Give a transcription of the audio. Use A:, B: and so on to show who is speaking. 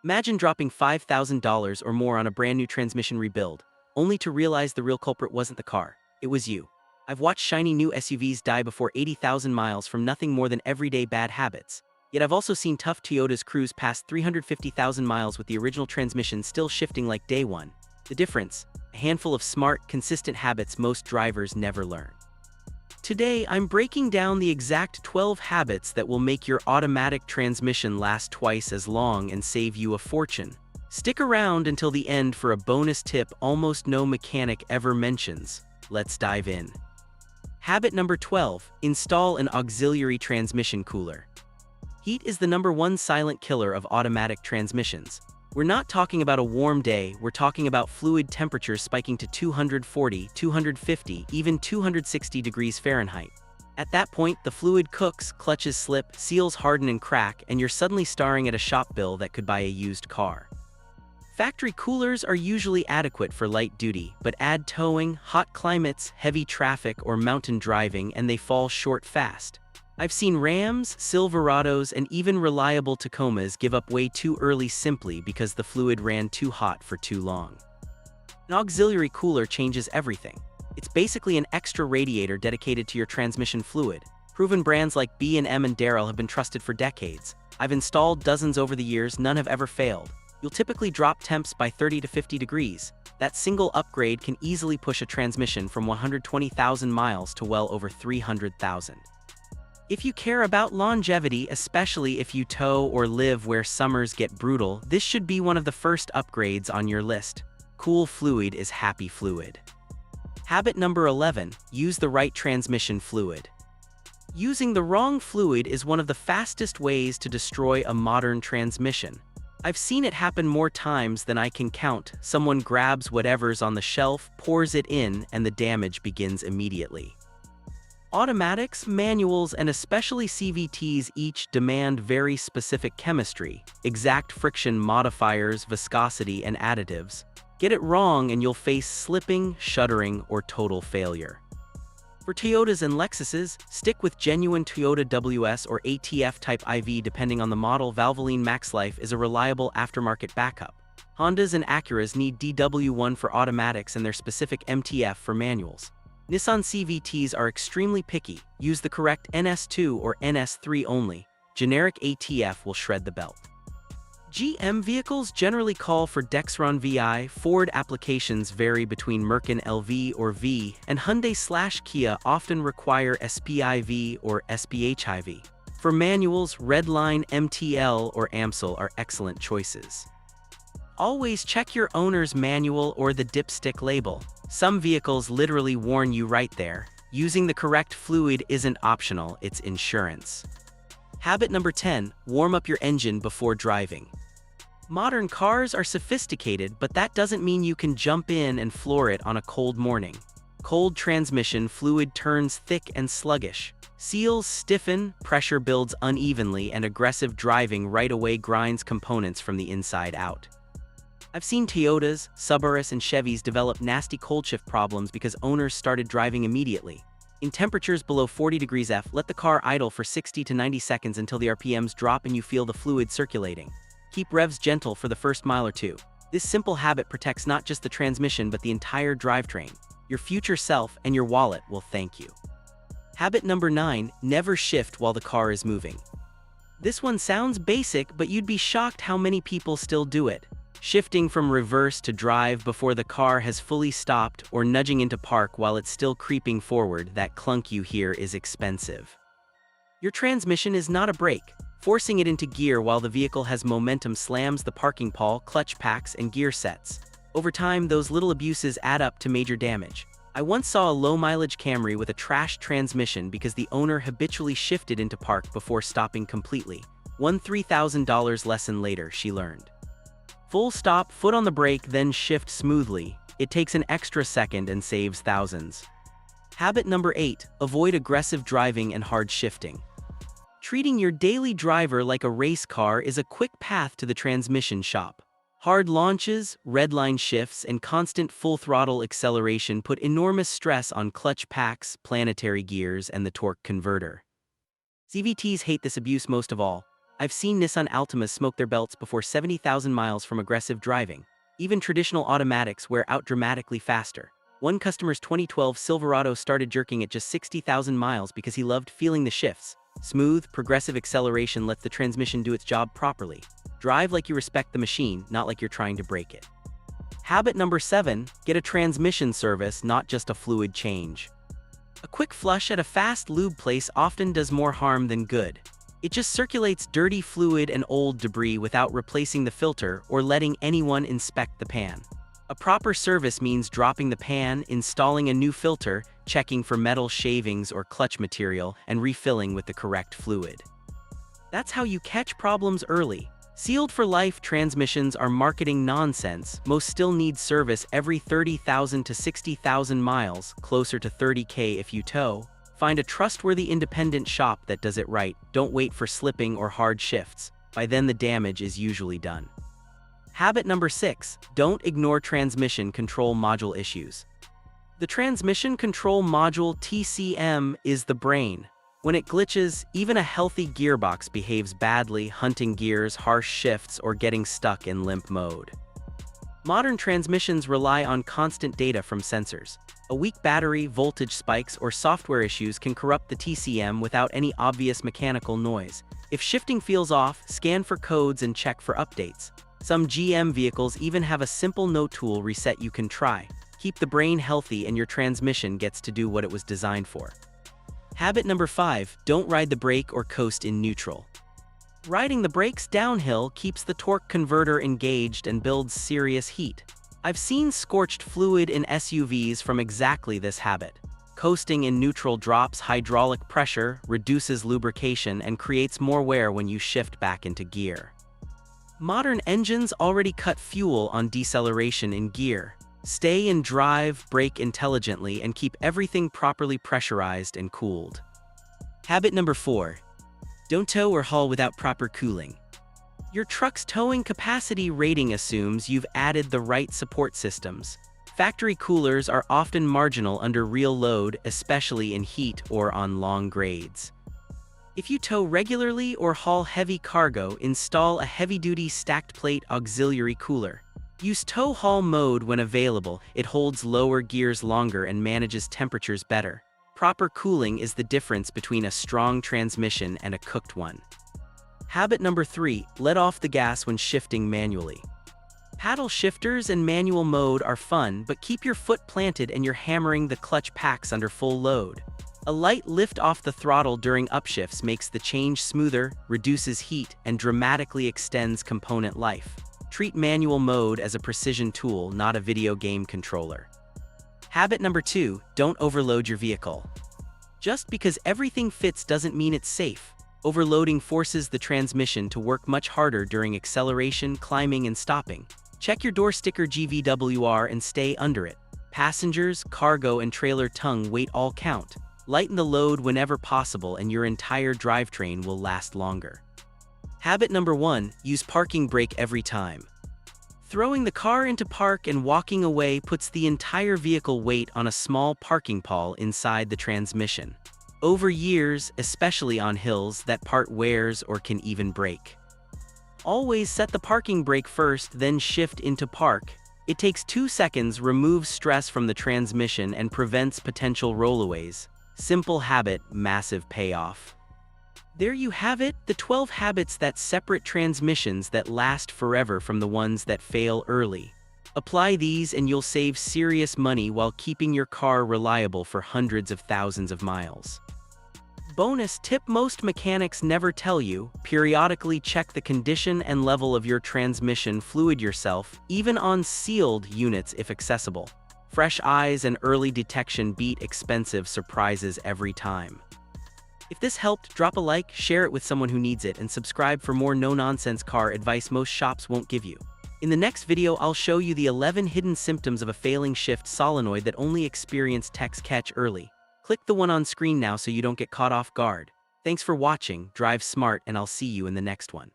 A: Imagine dropping $5,000 or more on a brand new transmission rebuild, only to realize the real culprit wasn't the car, it was you. I've watched shiny new SUVs die before 80,000 miles from nothing more than everyday bad habits. Yet I've also seen tough Toyotas cruise past 350,000 miles with the original transmission still shifting like day one. The difference? A handful of smart, consistent habits most drivers never learn. Today, I'm breaking down the exact 12 habits that will make your automatic transmission last twice as long and save you a fortune. Stick around until the end for a bonus tip almost no mechanic ever mentions. Let's dive in. Habit number 12, install an auxiliary transmission cooler. Heat is the number one silent killer of automatic transmissions. We're not talking about a warm day, we're talking about fluid temperatures spiking to 240, 250, even 260 degrees Fahrenheit. At that point, the fluid cooks, clutches slip, seals harden and crack, and you're suddenly staring at a shop bill that could buy a used car. Factory coolers are usually adequate for light duty, but add towing, hot climates, heavy traffic, or mountain driving, and they fall short fast. I've seen Rams, Silverados, and even reliable Tacomas give up way too early simply because the fluid ran too hot for too long. An auxiliary cooler changes everything. It's basically an extra radiator dedicated to your transmission fluid. Proven brands like B&M and Darrell have been trusted for decades. I've installed dozens over the years, none have ever failed. You'll typically drop temps by 30 to 50 degrees. That single upgrade can easily push a transmission from 120,000 miles to well over 300,000. If you care about longevity, especially if you tow or live where summers get brutal, this should be one of the first upgrades on your list. Cool fluid is happy fluid. Habit number 11, use the right transmission fluid. Using the wrong fluid is one of the fastest ways to destroy a modern transmission. I've seen it happen more times than I can count. Someone grabs whatever's on the shelf, pours it in, and the damage begins immediately. Automatics, manuals, and especially CVTs each demand very specific chemistry, exact friction modifiers, viscosity, and additives. Get it wrong and you'll face slipping, shuddering, or total failure. For Toyotas and Lexuses, stick with genuine Toyota WS or ATF Type IV depending on the model. Valvoline MaxLife is a reliable aftermarket backup. Hondas and Acuras need DW1 for automatics and their specific MTF for manuals. Nissan CVTs are extremely picky. Use the correct NS2 or NS3 only. Generic ATF will shred the belt. GM vehicles generally call for Dexron VI, Ford applications vary between Merkin LV or V, and Hyundai/Kia often require SPIV or SPHIV. For manuals, Redline, MTL, or AMSL are excellent choices. Always check your owner's manual or the dipstick label. Some vehicles literally warn you right there. Using the correct fluid isn't optional, it's insurance. Habit number 10, warm up your engine before driving. Modern cars are sophisticated, but that doesn't mean you can jump in and floor it on a cold morning. Cold transmission fluid turns thick and sluggish. Seals stiffen, pressure builds unevenly, and aggressive driving right away grinds components from the inside out. I've seen Toyotas, Subarus, and Chevys develop nasty cold shift problems because owners started driving immediately. In temperatures below 40 degrees F, let the car idle for 60 to 90 seconds until the RPMs drop and you feel the fluid circulating. Keep revs gentle for the first mile or two. This simple habit protects not just the transmission but the entire drivetrain. Your future self and your wallet will thank you. Habit number 9, never shift while the car is moving. This one sounds basic, but you'd be shocked how many people still do it. Shifting from reverse to drive before the car has fully stopped or nudging into park while it's still creeping forward, that clunk you hear is expensive. Your transmission is not a brake. Forcing it into gear while the vehicle has momentum slams the parking pawl, clutch packs, and gear sets. Over time, those little abuses add up to major damage. I once saw a low-mileage Camry with a trashed transmission because the owner habitually shifted into park before stopping completely. One $3,000 lesson later, she learned. Full stop, foot on the brake, then shift smoothly. It takes an extra second and saves thousands. Habit number 8, avoid aggressive driving and hard shifting. Treating your daily driver like a race car is a quick path to the transmission shop. Hard launches, redline shifts, and constant full-throttle acceleration put enormous stress on clutch packs, planetary gears, and the torque converter. CVTs hate this abuse most of all. I've seen Nissan Altimas smoke their belts before 70,000 miles from aggressive driving. Even traditional automatics wear out dramatically faster. One customer's 2012 Silverado started jerking at just 60,000 miles because he loved feeling the shifts. Smooth, progressive acceleration lets the transmission do its job properly. Drive like you respect the machine, not like you're trying to break it. Habit number 7, get a transmission service, not just a fluid change. A quick flush at a fast lube place often does more harm than good. It just circulates dirty fluid and old debris without replacing the filter or letting anyone inspect the pan. A proper service means dropping the pan, installing a new filter, checking for metal shavings or clutch material, and refilling with the correct fluid. That's how you catch problems early. Sealed for life transmissions are marketing nonsense. Most still need service every 30,000 to 60,000 miles, closer to 30K if you tow. Find a trustworthy independent shop that does it right. Don't wait for slipping or hard shifts. By then the damage is usually done. Habit number 6, don't ignore transmission control module issues. The transmission control module TCM is the brain. When it glitches, even a healthy gearbox behaves badly, hunting gears, harsh shifts, or getting stuck in limp mode. Modern transmissions rely on constant data from sensors. A weak battery, voltage spikes, or software issues can corrupt the TCM without any obvious mechanical noise. If shifting feels off, scan for codes and check for updates. Some GM vehicles even have a simple no tool reset you can try. Keep the brain healthy and your transmission gets to do what it was designed for. Habit number 5, don't ride the brake or coast in neutral. Riding the brakes downhill keeps the torque converter engaged and builds serious heat. I've seen scorched fluid in SUVs from exactly this habit. Coasting in neutral drops hydraulic pressure, reduces lubrication, and creates more wear when you shift back into gear. Modern engines already cut fuel on deceleration in gear. Stay in drive, brake intelligently, and keep everything properly pressurized and cooled. Habit number 4, don't tow or haul without proper cooling. Your truck's towing capacity rating assumes you've added the right support systems. Factory coolers are often marginal under real load, especially in heat or on long grades. If you tow regularly or haul heavy cargo, install a heavy-duty stacked plate auxiliary cooler. Use tow-haul mode when available. It holds lower gears longer and manages temperatures better. Proper cooling is the difference between a strong transmission and a cooked one. Habit number 3, let off the gas when shifting manually. Paddle shifters and manual mode are fun, but keep your foot planted and you're hammering the clutch packs under full load. A light lift off the throttle during upshifts makes the change smoother, reduces heat, and dramatically extends component life. Treat manual mode as a precision tool, not a video game controller. Habit number 2, don't overload your vehicle. Just because everything fits doesn't mean it's safe. Overloading forces the transmission to work much harder during acceleration, climbing, and stopping. Check your door sticker GVWR and stay under it. Passengers, cargo, and trailer tongue weight all count. Lighten the load whenever possible and your entire drivetrain will last longer. Habit number 1, use parking brake every time. Throwing the car into park and walking away puts the entire vehicle weight on a small parking pawl inside the transmission. Over years, especially on hills, that part wears or can even break. Always set the parking brake first, then shift into park. It takes 2 seconds, removes stress from the transmission, and prevents potential rollaways. Simple habit, massive payoff. There you have it, the 12 habits that separate transmissions that last forever from the ones that fail early. Apply these and you'll save serious money while keeping your car reliable for hundreds of thousands of miles. Bonus tip most mechanics never tell you: periodically check the condition and level of your transmission fluid yourself, even on sealed units if accessible. Fresh eyes and early detection beat expensive surprises every time. If this helped, drop a like, share it with someone who needs it, and subscribe for more no-nonsense car advice most shops won't give you. In the next video, I'll show you the 11 hidden symptoms of a failing shift solenoid that only experienced techs catch early. Click the one on screen now so you don't get caught off guard. Thanks for watching, drive smart, and I'll see you in the next one.